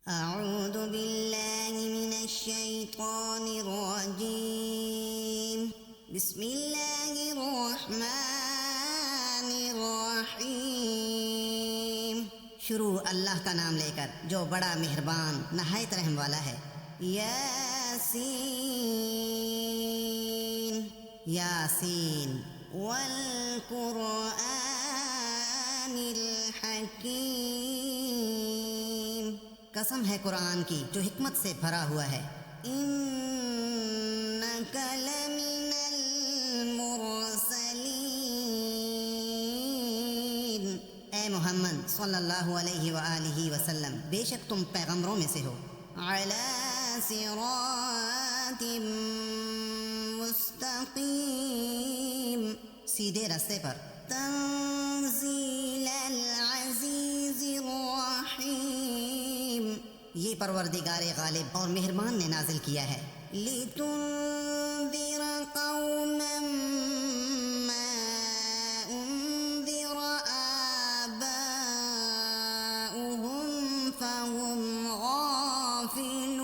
اعوذ باللہ من الشیطان الرجیم بسم اللہ الرحمن الرحیم۔ شروع اللہ کا نام لے کر جو بڑا مہربان نہایت رحم والا ہے۔ یاسین یاسین والقرآن الحکیم، قسم ہے قرآن کی جو حکمت سے بھرا ہوا ہے۔ انک لمن المرسلین، اے محمد صلی اللہ علیہ وآلہ وسلم بے شک تم پیغمبروں میں سے ہو۔ علی صراط مستقیم، سیدھے راستے پر۔ تنزیل العزیز الرحیم، یہ پروردگار غالب اور مہربان نے نازل کیا ہے۔ لِتُنذِرَ قَوْمًا مَّا أُنذِرَ آبَاؤُهُمْ فَهُمْ غَافِلُونَ،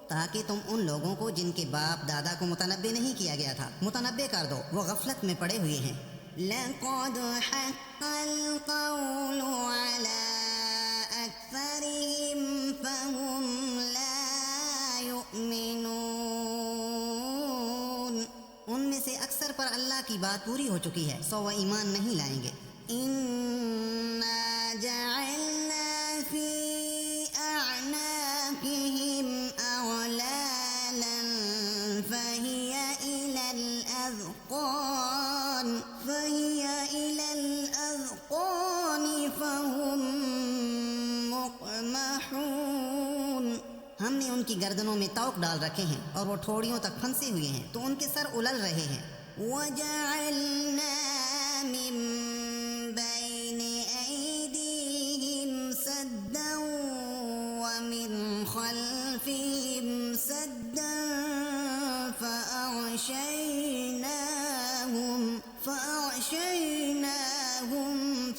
تاکہ تم ان لوگوں کو جن کے باپ دادا کو متنبع نہیں کیا گیا تھا متنبع کر دو، وہ غفلت میں پڑے ہوئے ہیں۔ لَقَدْ حَقَّ الْقَوْلُ عَلَىٰ أَكْثَرِهِمْ فَهُمْ لَا يُؤْمِنُونَ، ان میں سے اکثر پر اللہ کی بات پوری ہو چکی ہے سو وہ ایمان نہیں لائیں گے۔ إِنَّا جَعَلْنَا فِي أَعْنَاقِهِمْ أَغْلَالًا فَهِيَ إِلَى الْأَذْقَانِ فَهُمْ مُقْمَحُونَ، ہم نے ان کی گردنوں میں طوق ڈال رکھے ہیں اور وہ ٹھوڑیوں تک پھنسے ہوئے ہیں تو ان کے سر الل رہے ہیں۔ وَجَعَلْنَا مِن بَيْنِ أَيْدِيهِمْ سَدًّا وَمِنْ خَلْفِهِمْ سَدًّا فَأَغْشَيْنَاهُمْ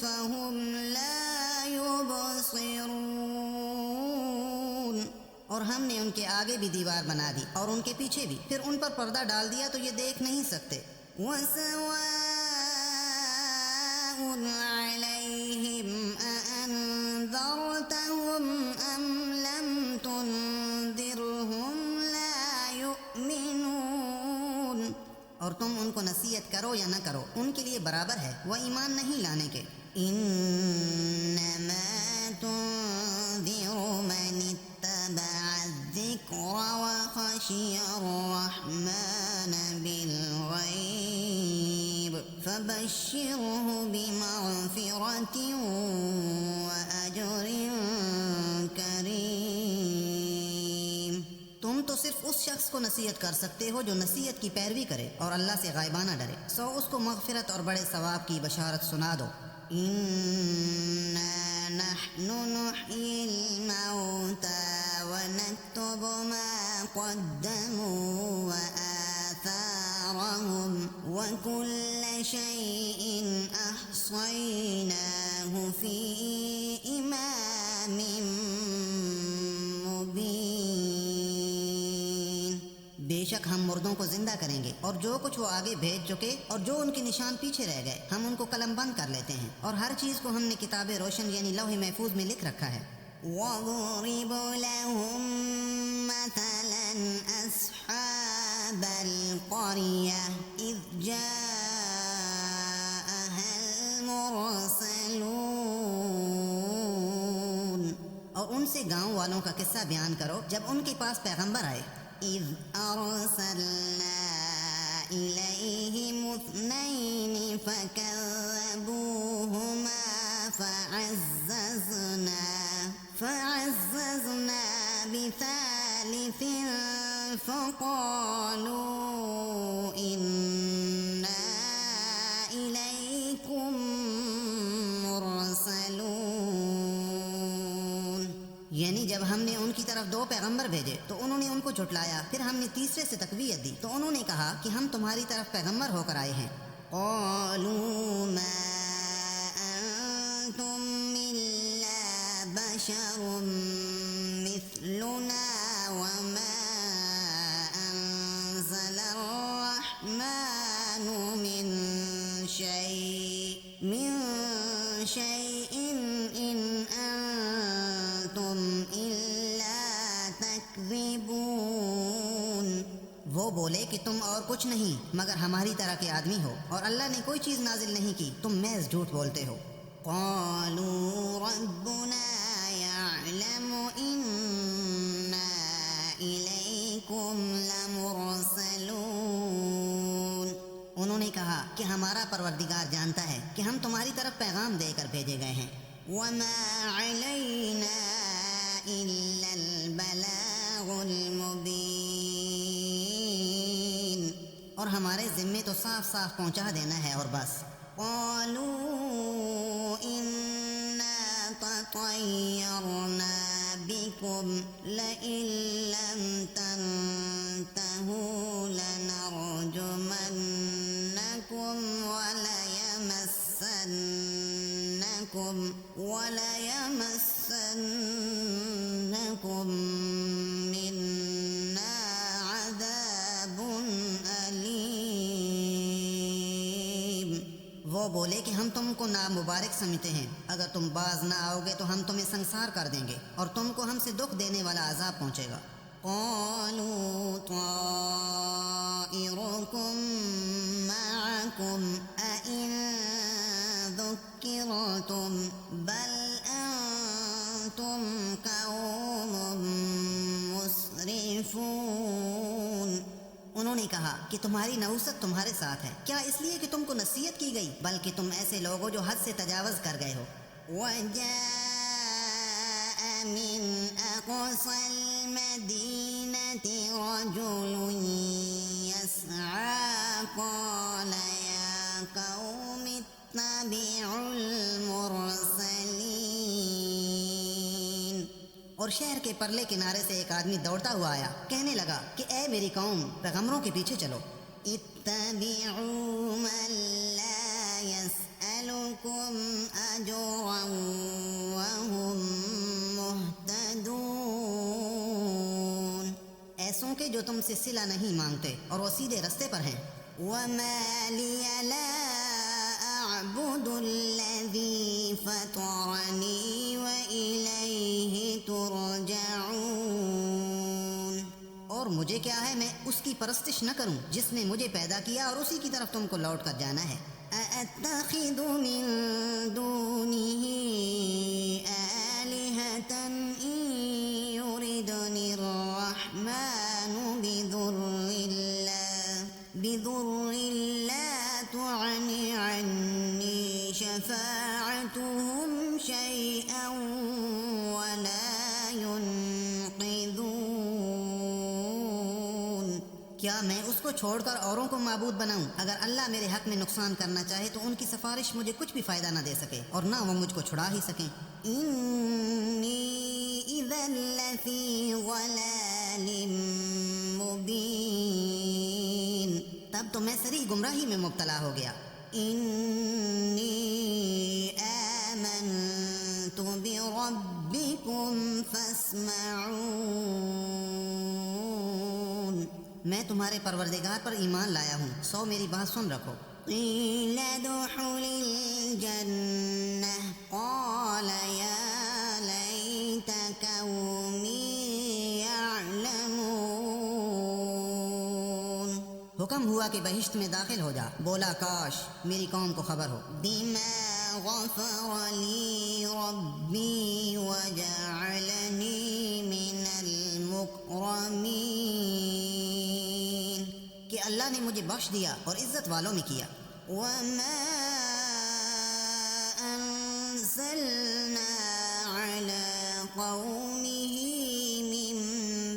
فَهُمْ لَا يُبْصِرُونَ، اور ہم نے ان کے آگے بھی دیوار بنا دی اور ان کے پیچھے بھی، پھر ان پر پردہ ڈال دیا تو یہ دیکھ نہیں سکتے۔ وَسَوَاءٌ عَلَيْهِمْ أَأَنذَرْتَهُمْ أَمْ لَمْ تُنذِرْهُمْ لَا يُؤْمِنُونَ، اور تم ان کو نصیحت کرو یا نہ کرو ان کے لیے برابر ہے، وہ ایمان نہیں لانے کے۔ انما تنذر من اتبع الذکر وخشی الرحمن بالغیب فبشرہ بمغفرۃ واجر کریم۔ تم تو صرف اس شخص کو نصیحت کر سکتے ہو جو نصیحت کی پیروی کرے اور اللہ سے غائبانہ ڈرے، سو اس کو مغفرت اور بڑے ثواب کی بشارت سنا دو۔ اِنَّا نَحْنُ نُحْيِي الْمَوْتَى وَنَكْتُبُ مَا قَدَّمُوا وَآثَارَهُمْ وَكُلَّ شَيْءٍ أَحْصَيْنَاهُ فِي إِمَامٍ مُبِينٍ، بے شک ہم مردوں کو زندہ کریں گے اور جو کچھ وہ آگے بھیج چکے اور جو ان کے نشان پیچھے رہ گئے ہم ان کو قلم بند کر لیتے ہیں، اور ہر چیز کو ہم نے کتاب روشن یعنی لوح محفوظ میں لکھ رکھا ہے۔ وَاضْرِبْ لَهُم مَّثَلًا أَصْحَابَ الْقَرْيَةِ إِذْ جَاءَهَا الْمُرْسَلُونَ، اور ان سے گاؤں والوں کا قصہ بیان کرو جب ان کے پاس پیغمبر آئے۔ إِذْ أَرْسَلْنَا إِلَيْهِمُ اثْنَيْنِ فَكَذَّبُوهُمَا فَعَزَّزْنَا بِثَالِثٍ فَقَالُوا إِنَّا إِلَيْكُمْ مُرْسَلُونَ، یعنی جب ہم نے ان کی طرف دو پیغمبر بھیجے تو انہوں نے ان کو جھٹلایا، پھر ہم نے تیسرے سے تقویت دی تو انہوں نے کہا کہ ہم تمہاری طرف پیغمبر ہو کر آئے ہیں۔ قالوا ما أنتم إلا بشر بشر مثلنا وما أنزل الرحمن من شيء إن أنتم إلا تكذبون۔ وہ بولے کہ تم اور کچھ نہیں مگر ہماری طرح کے آدمی ہو، اور اللہ نے کوئی چیز نازل نہیں کی، تم محض جھوٹ بولتے ہو۔ قالوا ربنا يعلم إنا إليكم لمرسلون۔ انہوں نے کہا کہ ہمارا پروردگار جانتا ہے کہ ہم تمہاری طرف پیغام دے کر بھیجے گئے ہیں۔ وما علينا إلا البلاغ المبين، اور ہمارے ذمے تو صاف صاف پہنچا دینا ہے اور بس۔ قالوا إنا تطيرنا بكم لئن لم تنتهوا لنرجمنكم وليمسنكم منا عذاب أليم۔ وہ بولے کہ ہم تم کو نامبارک سمجھتے ہیں، اگر تم باز نہ آؤ گے تو ہم تمہیں سنسار کر دیں گے اور تم کو ہم سے دکھ دینے والا عذاب پہنچے گا۔ قالوا طائركم معكم أئن ذكرتم بل أنتم قوم مسرفون۔ انہوں نے کہا کہ تمہاری نحوست تمہارے ساتھ ہے، کیا اس لیے کہ تم کو نصیحت کی گئی؟ بلکہ تم ایسے لوگ ہو جو حد سے تجاوز کر گئے ہو۔ وجاء من أقصى المدينة رجل يسعى قال يا قوم اتبعوا المرسلين۔ اور شہر کے پرلے کنارے سے ایک آدمی دوڑتا ہوا آیا، کہنے لگا کہ اے میری قوم، پیغمبروں کے پیچھے چلو۔ اتبعوا من لا يسألكم أجرا وهم مهتدون، ایسوں کے جو تم سے صلہ نہیں مانگتے اور وہ سیدھے رستے پر ہیں۔ وما لي لا أعبد الذي فطرني وإليه ترجعون، اور مجھے کیا ہے میں اس کی پرستش نہ کروں جس نے مجھے پیدا کیا اور اسی کی طرف تم کو لوٹ کر جانا ہے۔ أأتخذ من دونه آلهة إن يردني الرحمن بضر لا تغن عني شفاعتهم شيئا ولا ينقذون۔ کیا میں اس کو چھوڑ کر اوروں کو معبود بناؤں؟ اگر اللہ میرے حق میں نقصان کرنا چاہے تو ان کی سفارش مجھے کچھ بھی فائدہ نہ دے سکے اور نہ وہ مجھ کو چھڑا ہی سکیں۔ انی اذا لفی ضلال مبین، تب تو میں صریح گمراہی میں مبتلا ہو گیا۔ انی آمنت بربکم فاسمعون، میں تمہارے پروردگار پر ایمان لایا ہوں، سو میری بات سن رکھو۔ قیل ادخل الجنہ قال یا لیت قومی یعلمون، حکم ہوا کہ بہشت میں داخل ہو جا، بولا کاش میری قوم کو خبر ہو۔ بما غفر لی ربی وجعلنی من المکرمین، کہ اللہ نے مجھے بخش دیا اور عزت والوں میں کیا۔ وما انزلنا على قومه من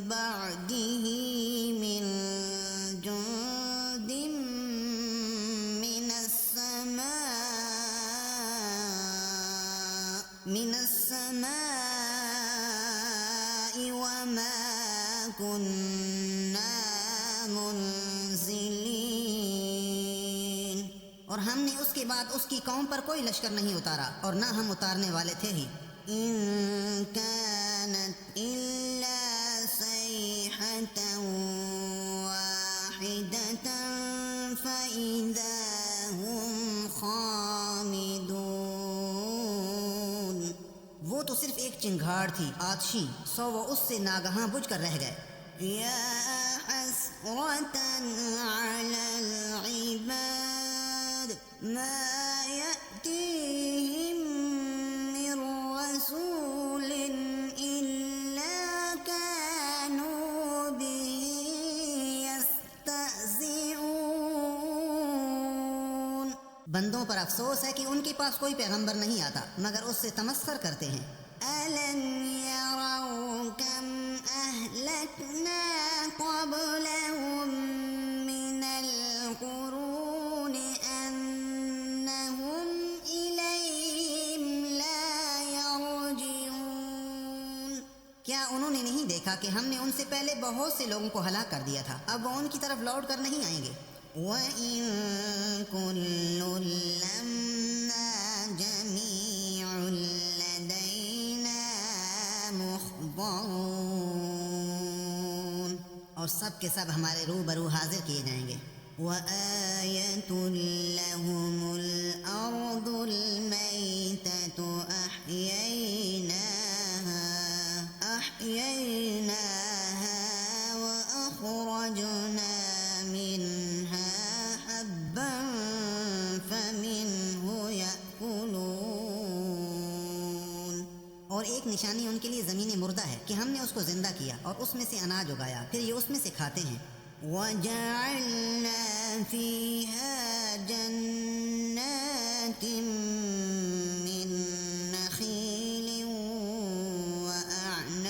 بعده من جند من السماء وما كنا منزلين، اور ہم نے اس کے بعد اس کی قوم پر کوئی لشکر نہیں اتارا اور نہ ہم اتارنے والے تھے ہی۔ إن كانت إلا صيحة واحدة فإذا هم خامدون۔ وہ تو صرف ایک چنگھاڑ تھی آتشی، سو وہ اس سے ناگہاں بجھ کر رہ گئے۔ یا حسرة على العباد ما يأتيهم من رسول إلا كانوا به يستهزئون۔ بندوں پر افسوس ہے کہ ان کے پاس کوئی پیغمبر نہیں آتا مگر اس سے تمسخر کرتے ہیں۔ أَلَمْ يَرَوْا كَمْ أَهْلَكْنَا قَبْلَهُمْ مِنَ الْقُرُونِ أَنَّهُمْ إِلَيْهِمْ لَا يَرْجِعُونَ۔ کیا انہوں نے نہیں دیکھا کہ ہم نے ان سے پہلے بہت سے لوگوں کو ہلاک کر دیا تھا، اب وہ ان کی طرف لوٹ کر نہیں آئیں گے۔ وَإِن كُلٌّ لَّمَّا جَمِيعٌ لَّدَيْنَا مُحْضَرُونَ، اور سب کے سب ہمارے روبرو حاضر کیے جائیں گے۔ وَآيَةٌ لَّهُمُ الْأَرْضُ الْمَيْتَةُ أَحْيَيْنَاهَا وَأَخْرَجْنَا مِنْهَا حَبًّا فَمِنْهُ يَأْكُلُونَ۔ اور ایک نشانی ان کے لیے زمین مردہ ہے کہ ہم نے اس کو زندہ کیا اور اس میں سے اناج اگایا، پھر یہ اس میں سے کھاتے ہیں۔ وَجَعَلْنَا فِيهَا جَنَّاتٍ مِّن نَّخِيلٍ وَأَعْنَابٍ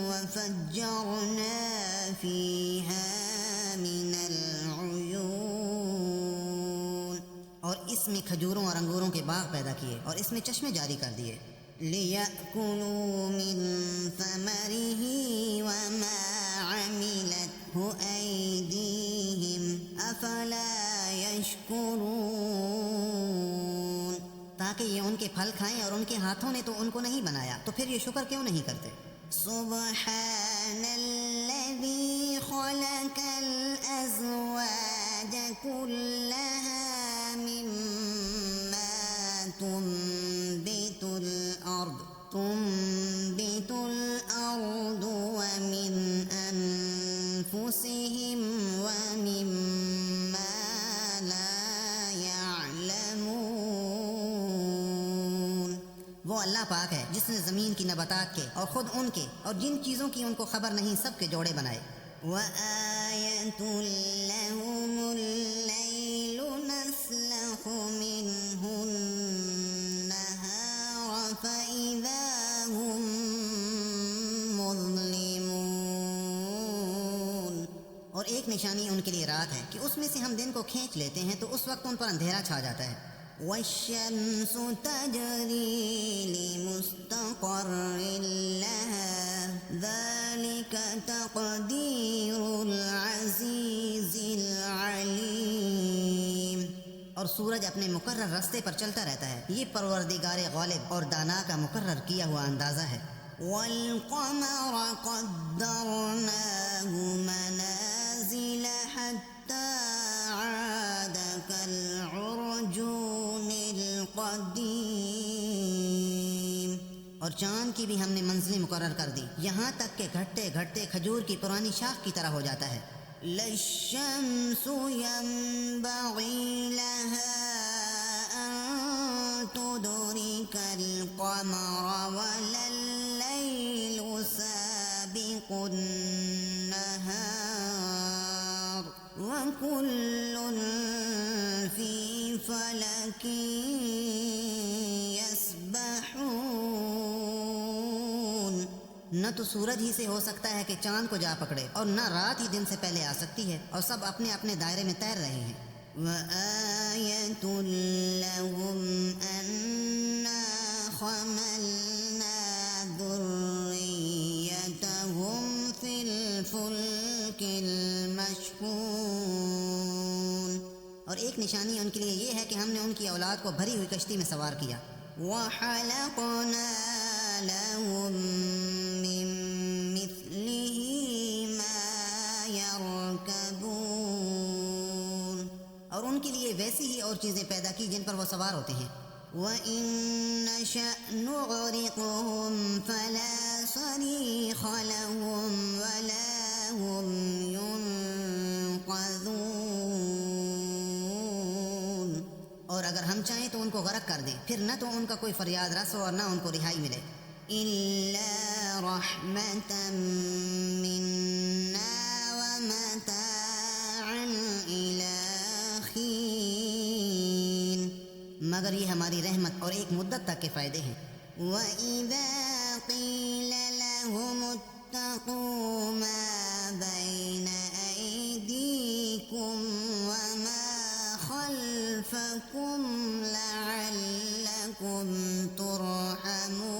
وَفَجَّرْنَا فِيهَا مِنَ الْعُيُونِ، اور اس میں کھجوروں اور انگوروں کے باغ پیدا کیے اور اس میں چشمے جاری کر دیے۔ لِيَأْكُلُوا مِن ثَمَرِهِ وَمَا عَمِلَتْهُ أَيْدِيهِمْ أَفَلَا يَشْكُرُونَ، تاکہ یہ ان کے پھل کھائیں، اور ان کے ہاتھوں نے تو ان کو نہیں بنایا، تو پھر یہ شکر کیوں نہیں کرتے؟ سبحان الذي خلق الأزواج كلها مما تنبت الأرض ومن أنفسهم ومما لا يعلمون۔ وہ اللہ پاک ہے جس نے زمین کی نباتات کے اور خود ان کے اور جن چیزوں کی ان کو خبر نہیں سب کے جوڑے بنائے۔ وَآيَةٌ لَّهُمُ اللَّيْلُ نَسْلَخُ مِنْهُ النَّهَارَ فَإِذَا هُم مُظْلِمُونَ، اور ایک نشانی ان کے لیے رات ہے کہ اس میں سے ہم دن کو کھینچ لیتے ہیں تو اس وقت ان پر اندھیرا چھا جاتا ہے۔ وَالشَّمْسُ تَجْرِي لِمُسْتَقَرٍّ لَهَا ذَلِكَ تَقْدِيرُ الْعَزِيزِ الْعَلِيمِ، اور سورج اپنے مقرر راستے پر چلتا رہتا ہے، یہ پروردگار غالب اور دانا کا مقرر کیا ہوا اندازہ ہے۔ وَالْقَمَرَ قَدَّرْنَاهُ مَنَازِلَ حَتَّى عَادَ كَالْعُرْجُونِ الْقَدِيمِ، اور چاند کی بھی ہم نے منزلیں مقرر کر دی، یہاں تک کہ گھٹتے گھٹتے کھجور کی پرانی شاخ کی طرح ہو جاتا ہے۔ لَا الشَّمْسُ يَنبَغِي لَهَا أَن تُدْرِكَ الْقَمَرَ وَلَا اللَّيْلُ سَابِقُ النَّهَارِ وَكُلٌّ فِي فَلَكٍ يَسْبَحُونَ۔ نہ تو سورج ہی سے ہو سکتا ہے کہ چاند کو جا پکڑے، اور نہ رات ہی دن سے پہلے آ سکتی ہے، اور سب اپنے اپنے دائرے میں تیر رہے ہیں۔ وَآيَةٌ لَّهُمْ أَنَّا حَمَلْنَا ذُرِّيَّتَهُمْ فِي الْفُلْكِ الْمَشْحُونِ، اور ایک نشانی ان کے لیے یہ ہے کہ ہم نے ان کی اولاد کو بھری ہوئی کشتی میں سوار کیا. وَحَلَقْنَا لَهُم مِّن مِّثْلِهِ مَا يَرْكَبُونَ، اور ان کے لیے ویسی ہی اور چیزیں پیدا کی جن پر وہ سوار ہوتے ہیں. وَإِن نَّشَأْ نُغْرِقْهُمْ فَلَا صَرِيخَ لَهُمْ وَلَا هُمْ يُنقَذُونَ، اور اگر ہم چاہیں تو ان کو غرق کر دیں، پھر نہ تو ان کا کوئی فریاد رس ہو اور نہ ان کو رہائی ملے. إِلَّا رَحْمَةً مِّنَّا وَمَتَاعًا إِلَىٰ حِينٍ، مگر یہ ہماری رحمت اور ایک مدت تک کے فائدے ہیں. وَإِذَا قِيلَ لَهُمُ اتَّقُوا مَا بَيْنَ أَيْدِيكُمْ وَمَا خَلْفَكُمْ لَعَلَّكُمْ تُرْحَمُونَ،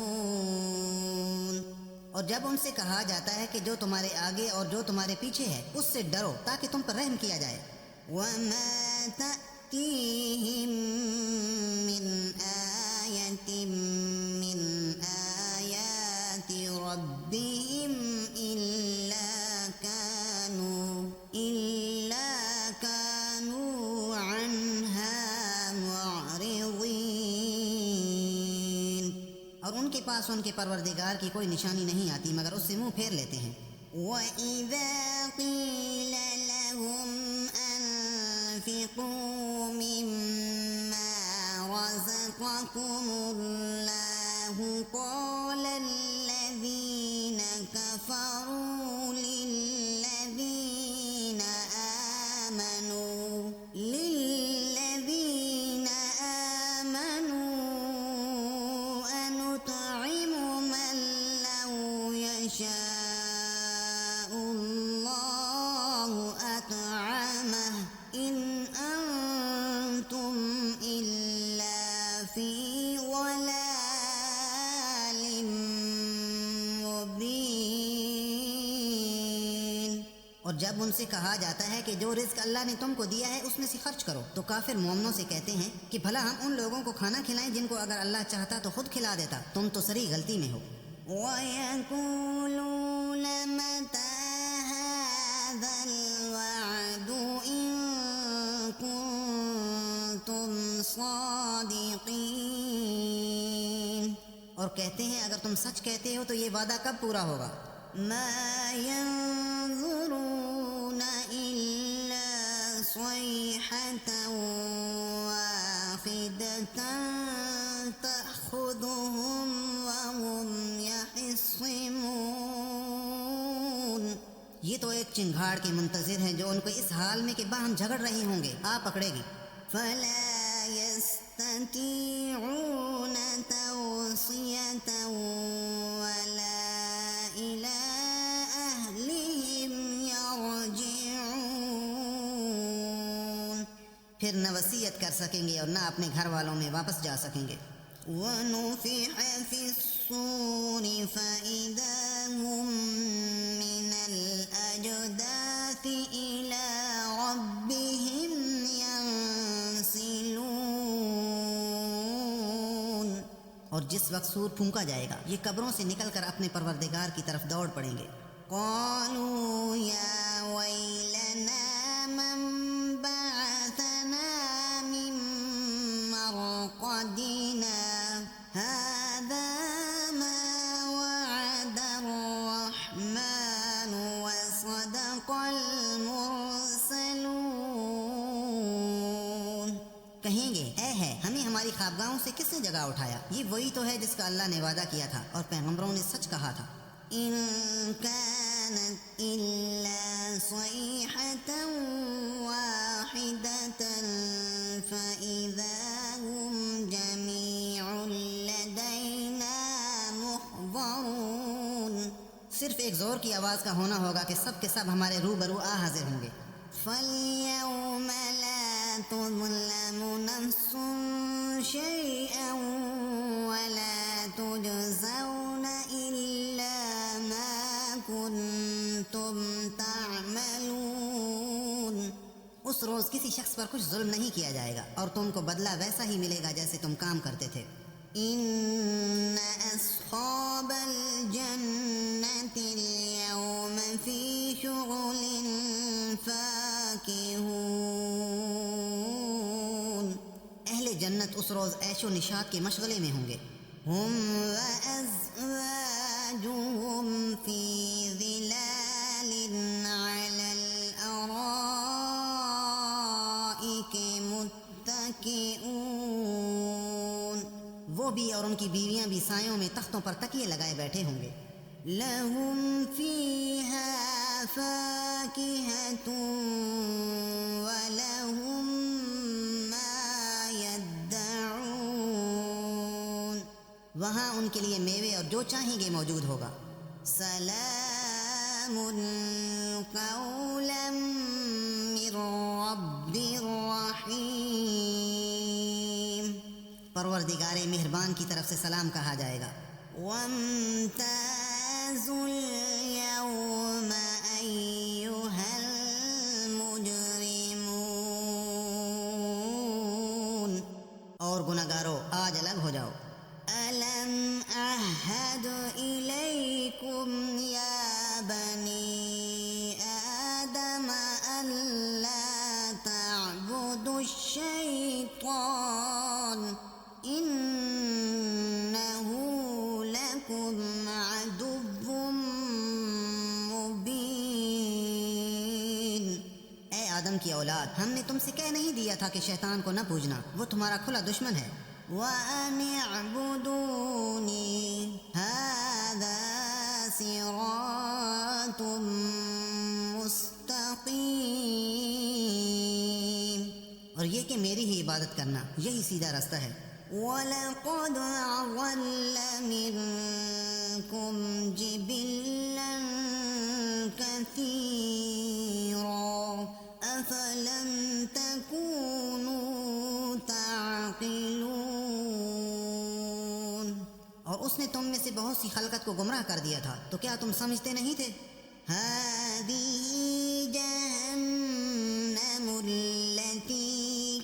اور جب ان سے کہا جاتا ہے کہ جو تمہارے آگے اور جو تمہارے پیچھے ہے اس سے ڈرو تاکہ تم پر رحم کیا جائے. وَمَا تَأْتِيهِم مِّنْ آيَةٍ مِّنْ آيَاتِ رَبِّهِمْ إِلَّا كَانُوا عَنْهَا مُعْرِضِينَ، اور ان کے پاس ان کے پروردگار کی کوئی نشانی نہیں آتی مگر اس سے منہ پھیر لیتے ہیں. وَإِذَا قِيلَ لَهُمْ أَنفِقُوا مِمَّا رَزَقَكُمُ اللَّهُ قَالَ الَّذِينَ كَفَرُوا لِلَّذِينَ آمَنُوا أَنُطْعِمُ مَن لَّوْ يَشَاءُ اللَّهُ أَطْعَمَهُ إِنْ أَنتُمْ إِلَّا فِي ضَلَالٍ مُّبِينٍ. اور جب ان سے کہا جاتا ہے کہ جو رزق اللہ نے تم کو دیا ہے اس میں سے خرچ کرو، تو کافر مومنوں سے کہتے ہیں کہ بھلا ہم ان لوگوں کو کھانا کھلائیں جن کو اگر اللہ چاہتا تو خود کھلا دیتا، تم تو سری غلطی میں ہو. وَيَقُولُونَ مَتَىٰ هَٰذَا الْوَعْدُ إِن كُنتُمْ صَادِقِينَ، اور کہتے ہیں اگر تم سچ کہتے ہو تو یہ وعدہ کب پورا ہوگا. مَا يَنظُرُونَ إِلَّا صَيْحَةً وَاحِدَةً تَأْخُذُهُمْ وَهُمْ يَخِصِّمُونَ، یہ تو ایک چنگھاڑ کے منتظر ہیں جو ان کو اس حال میں کہ باہم جھگڑ رہے ہوں گے آ پکڑے گی. فَلَا يَسْتَطِيعُونَ تَوْصِيَةً وَلَا إِلَىٰ أَهْلِهِمْ يَرْجِعُونَ، پھر نہ وصیت کر سکیں گے اور نہ اپنے گھر والوں میں واپس جا سکیں گے. وَنُفِخَ فِي الصُّورِ فَإِذَا هُم مِّنَ الْأَجْدَاثِ إِلَىٰ رَبِّهِمْ يَنسِلُونَ، اور جس وقت سور پھونکا جائے گا یہ قبروں سے نکل کر اپنے پروردگار کی طرف دوڑ پڑیں گے. قَالُوا يَا وَيْلَنَا مَن بَعَثَنَا مِن مَّرْقَدِنَا هَٰذَا مَا وَعَدَ الرَّحْمَٰنُ وَصَدَقَ الْمُرْسَلُونَ، کہیں گے اے ہے ہمیں ہماری خوابگاہوں سے کس نے جگہ اٹھایا، یہ وہی تو ہے جس کا اللہ نے وعدہ کیا تھا اور پیغمبروں نے سچ کہا تھا. إِن كَانَتْ إِلَّا صَيْحَةً وَاحِدَةً فَإِذَا هُمْ جَمِيعٌ لَّدَيْنَا مُحْضَرُونَ، صرف ایک زور کی آواز کا ہونا ہوگا کہ سب کے سب ہمارے روبرو آ حاضر ہوں گے. فَالْيَوْمَ لَا تُظْلَمُ نَفْسٌ شَيْئًا وَلَا تُجْزَوْنَ إِلَّا مَا كُنتُمْ تَعْمَلُونَ، اس روز کسی شخص پر کچھ ظلم نہیں کیا جائے گا اور تم کو بدلہ ویسا ہی ملے گا جیسے تم کام کرتے تھے۔ ان اصحاب الجنة اليوم في شغل فاكهون، اہل جنت اس روز عیش و نشاط کے مشغلے میں ہوں گے۔ ہم وازواجهم في ظلال على الارائك متكئون، وہ بھی اور ان کی بیویاں بھی سایوں میں تختوں پر تکیے لگائے بیٹھے ہوں گے۔ لہم فیہا فاکہۃ ولہم ما یدعون، وہاں ان کے لیے میوے اور جو چاہیں گے موجود ہوگا۔ سلام قولا من رب رحیم، پروردگار مہربان کی طرف سے سلام کہا جائے گا۔ وامتازوا اليوم أيها المجرمون، اور گناہگارو آج الگ ہو جاؤ۔ ألم أعهد إليكم يا بني آدم ألا تعبدوا الشيطان إنه لكم عدو مبين، اے آدم کی اولاد، ہم نے تم سے کہہ نہیں دیا تھا کہ شیطان کو نہ پوجنا، وہ تمہارا کھلا دشمن ہے۔ وَأَنِ اعْبُدُونِي هَذَا صِرَاطٌ مُسْتَقِيمٌ، اور یہ کہ میری ہی عبادت کرنا یہی سیدھا راستہ ہے۔ وَلَقَدْ أَضَلَّ مِنكُمْ جِبِلًّا كَثِيرًا أَفَلَمْ تَكُونُوا تَعْقِلُونَ، اور اس نے تم میں سے بہت سی خلقت کو گمراہ کر دیا تھا، تو کیا تم سمجھتے نہیں تھے؟ هَذِهِ جَهَنَّمُ الَّتِي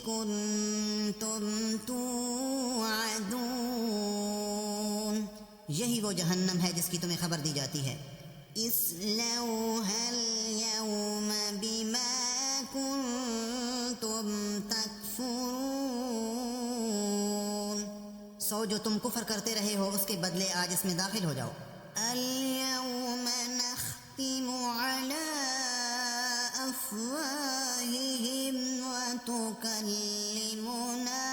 كُنتُمْ توعدون، یہی وہ جہنم ہے جس کی تمہیں خبر دی جاتی ہے۔ اصلوها اليوم بما كنتم تكفرون، سو جو تم کفر کرتے رہے ہو اس کے بدلے آج اس میں داخل ہو جاؤ۔ اليوم نختم على أفواههم وتكلمنا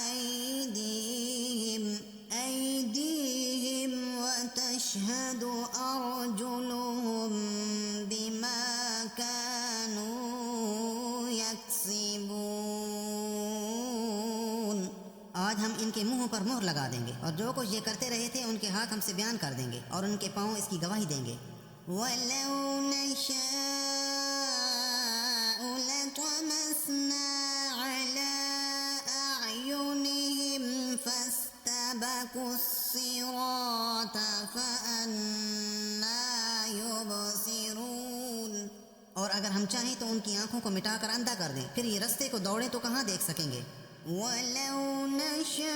أيديهم وتشهد أرجلهم بما كانوا يكسبون، آج ہم ان کے منہوں پر مہر لگا دیں گے اور جو کچھ یہ کرتے رہے تھے ان کے ہاتھ ہم سے بیان کر دیں گے اور ان کے پاؤں اس کی گواہی دیں گے۔ وَلَوْ نَشَاءُ لَطَمَسْنَا عَلَىٰ أَعْيُنِهِمْ فَاسْتَبَقُوا الصِّرَاطَ فَأَنَّىٰ يُبْصِرُونَ، اور اگر ہم چاہیں تو ان کی آنکھوں کو مٹا کر اندھا کر دیں، پھر یہ رستے کو دوڑیں تو کہاں دیکھ سکیں گے۔ وَلَوْ نَشَاءُ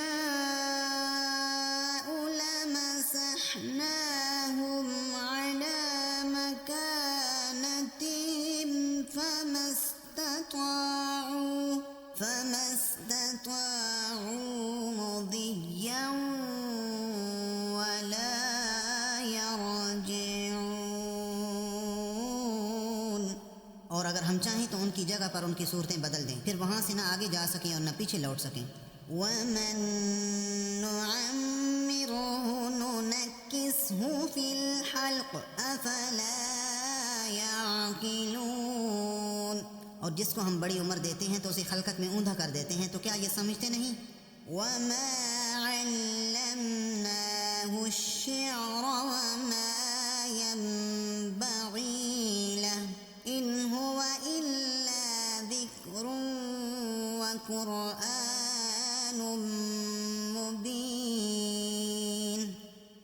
لَمَسَحْنَاهُمْ عَلَىٰ مَكَانَتِهِمْ فَمَا اسْتَطَاعُوا مُضِيًّا وَلَا يَرْجِعُونَ، اور اگر ہم چاہیں تو ان کی جگہ پر ان کی صورتیں بدل دیں، پھر وہاں سے نہ آگے جا سکیں اور نہ پیچھے لوٹ سکیں۔ وَمَن نُعَمِّرْهُ نُنَكِّسْهُ فِي الْخَلْقِ أَفَلَا يَعْقِلُونَ، اور جس کو ہم بڑی عمر دیتے ہیں تو اسے خلقت میں اوندھا کر دیتے ہیں، تو کیا یہ سمجھتے نہیں؟ وَمَا عَلَّمْنَاهُ الشِّعْرَ وَمَا يَنبَغِي لَهُ إِنْ هُوَ إِلَّا ذِكْرٌ وَقُرْآنٌ مُبِينٌ،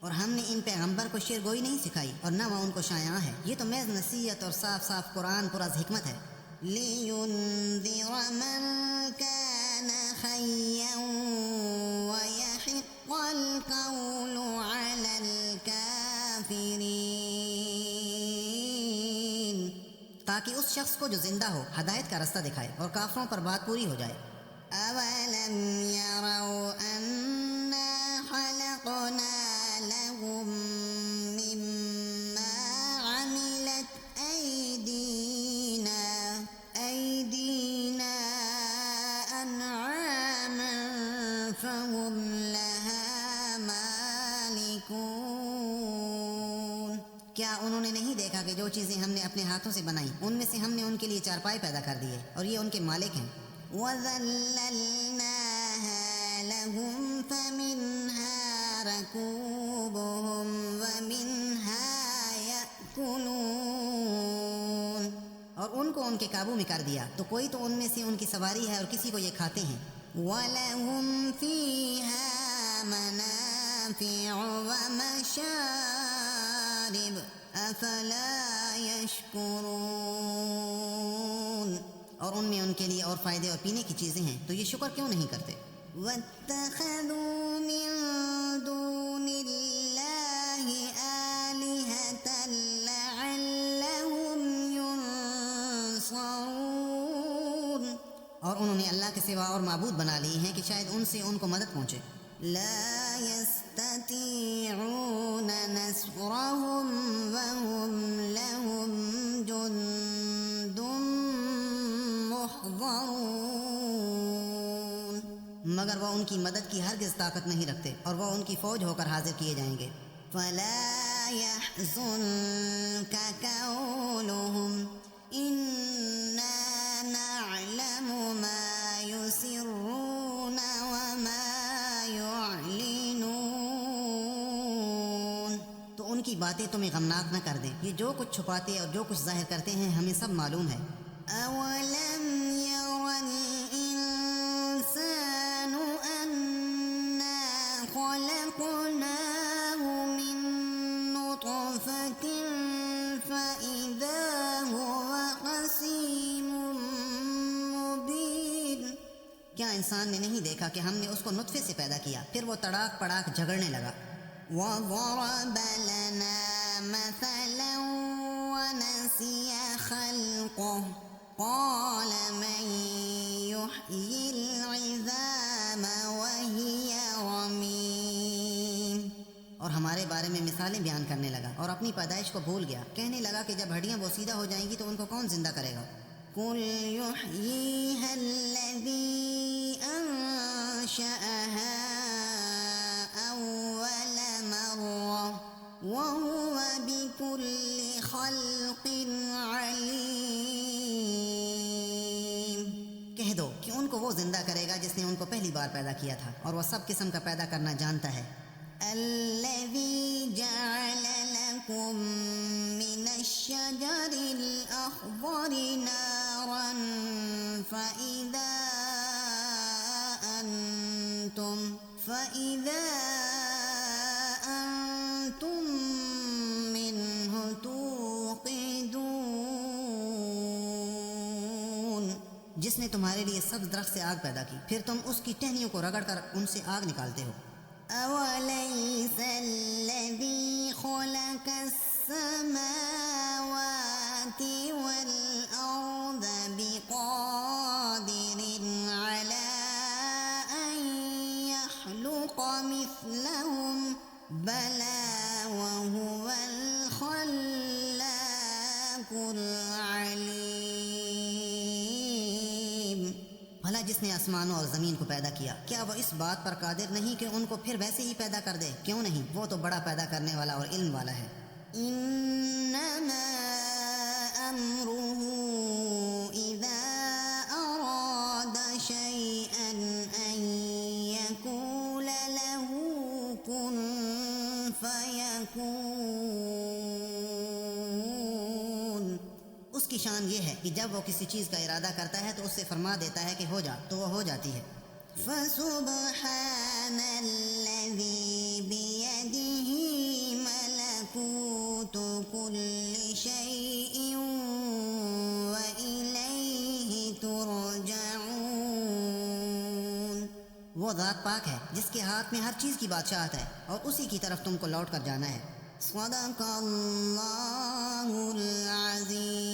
اور ہم نے ان پیغمبر کو شعر گوئی نہیں سکھائی اور نہ وہ ان کو شایعہ ہے، یہ تو محض نصیحت اور صاف صاف قرآن پر از حکمت ہے۔ لِيُنذِرَ مَن كَانَ حَيًّا وَيَحِقَّ الْقَوْلُ عَلَى الْكَافِرِينَ، تاکہ اس شخص کو جو زندہ ہو ہدایت کا رستہ دکھائے اور کافروں پر بات پوری ہو جائے۔ أَوَلَمْ يَرَوْا أَنَّا خَلَقْنَا لَهُم مِّمَّا عَمِلَتْ أَيْدِينَا أَنْعَامًا فَهُمْ لَهَا مَالِكُونَ، کیا انہوں نے نہیں دیکھا کہ جو چیزیں ہم نے اپنے ہاتھوں سے بنائیں ان میں سے ہم نے ان کے لیے چارپائی پیدا کر دیے اور یہ ان کے مالک ہیں۔ وَذَلَّلْنَاهَا لَهُمْ فَمِنْهَا رَكُوبُهُمْ وَمِنْهَا يَأْكُلُونَ، اور ان کو ان کے قابو میں کر دیا تو کوئی تو ان میں سے ان کی سواری ہے اور کسی کو یہ کھاتے ہیں۔ وَلَهُمْ فِيهَا مَنَافِعُ وَمَشَارِبُ أَفَلَا يَشْكُرُونَ، اور ان میں ان کے لیے اور فائدے اور پینے کی چیزیں ہیں تو یہ شکر کیوں نہیں کرتے؟ وَاتَّخَذُوا مِن دُونِ اللَّهِ آلِهَةً لَعَلَّهُمْ يُنصَرُونَ، اور انہوں نے اللہ کے سوا اور معبود بنا لیے ہیں کہ شاید ان سے ان کو مدد پہنچے۔ لا يستطيعون نصرهم وهم لهم جند محضرون، مگر وہ ان کی مدد کی ہرگز طاقت نہیں رکھتے اور وہ ان کی فوج ہو کر حاضر کیے جائیں گے۔ فلا يحزنك قولهم إنا نعلم ما يسرون وما يعلنون، تو ان کی باتیں تمہیں غمناک نہ کر دیں، یہ جو کچھ چھپاتے اور جو کچھ ظاہر کرتے ہیں ہمیں سب معلوم ہے۔ أَوَلَمْ يَرَ الْإِنسَانُ أَنَّا خَلَقْنَاهُ مِن نُّطْفَةٍ فَإِذَا هُوَ خَصِيمٌ مُّبِينٌ، کیا انسان نے نہیں دیکھا کہ ہم نے اس کو نطفے سے پیدا کیا پھر وہ تڑاک پڑاک جھگڑنے لگا۔ وَضَرَبَ لَنَا مَثَلًا وَنَسِيَ خَلْقَهُ قَالَ مَن يُحْيِي الْعِظَامَ وَهِيَ رَمِيمٌ، اور ہمارے بارے میں مثالیں بیان کرنے لگا اور اپنی پیدائش کو بھول گیا، کہنے لگا کہ جب ہڈیاں بوسیدہ ہو جائیں گی تو ان کو کون زندہ کرے گا؟ قُلْ يُحْيِيهَا الَّذِي أَنشَأَهَا أَوَّلَ مَرَّةٍ وَهُوَ بِكُلِّ خَلْقٍ عَلِيمٌ، کہہ دو کہ ان کو وہ زندہ کرے گا جس نے ان کو پہلی بار پیدا کیا تھا اور وہ سب قسم کا پیدا کرنا جانتا ہے۔ الَّذِي جَعَلَ لَكُم مِّنَ الشَّجَرِ الْأَخْضَرِ نَارًا فَإِذَا أَنتُم مِّنْهُ تُوقِدُونَ، جس نے تمہارے لیے سبز درخت سے آگ پیدا کی پھر تم اس کی ٹہنیوں کو رگڑ کر ان سے آگ نکالتے ہو۔ أَوَلَيْسَ الَّذِي خَلَقَ السَّمَاوَاتِ وَالْأَرْضَ بِقَادِرٍ عَلَىٰ أَن يَخْلُقَ مِثْلَهُم بَلَىٰ وَهُوَ الْخَلَّاقُ الْعَلِيمُ، بھلا جس نے آسمانوں اور زمین کو پیدا کیا کیا وہ اس بات پر قادر نہیں کہ ان کو پھر ویسے ہی پیدا کر دے؟ کیوں نہیں، وہ تو بڑا پیدا کرنے والا اور علم والا ہے۔ إِنَّمَا أَمْرُهُ إِذَا أَرَادَ شَيْئًا أَن يَقُولَ لَهُ كُن فَيَكُونُ، اس کی شان یہ ہے کہ جب وہ کسی چیز کا ارادہ کرتا ہے تو اس سے فرما دیتا ہے کہ ہو جا تو وہ ہو جاتی ہے۔ فَسُبْحَانَ الَّذِي بِيَدِهِ مَلَكُوتُ كُلِّ شَيْءٍ وَإِلَيْهِ وہ ذات پاک ہے جس کے ہاتھ میں ہر چیز کی بادشاہت ہے اور اسی کی طرف تم کو لوٹ کر جانا ہے۔ صدق اللہ العظیم۔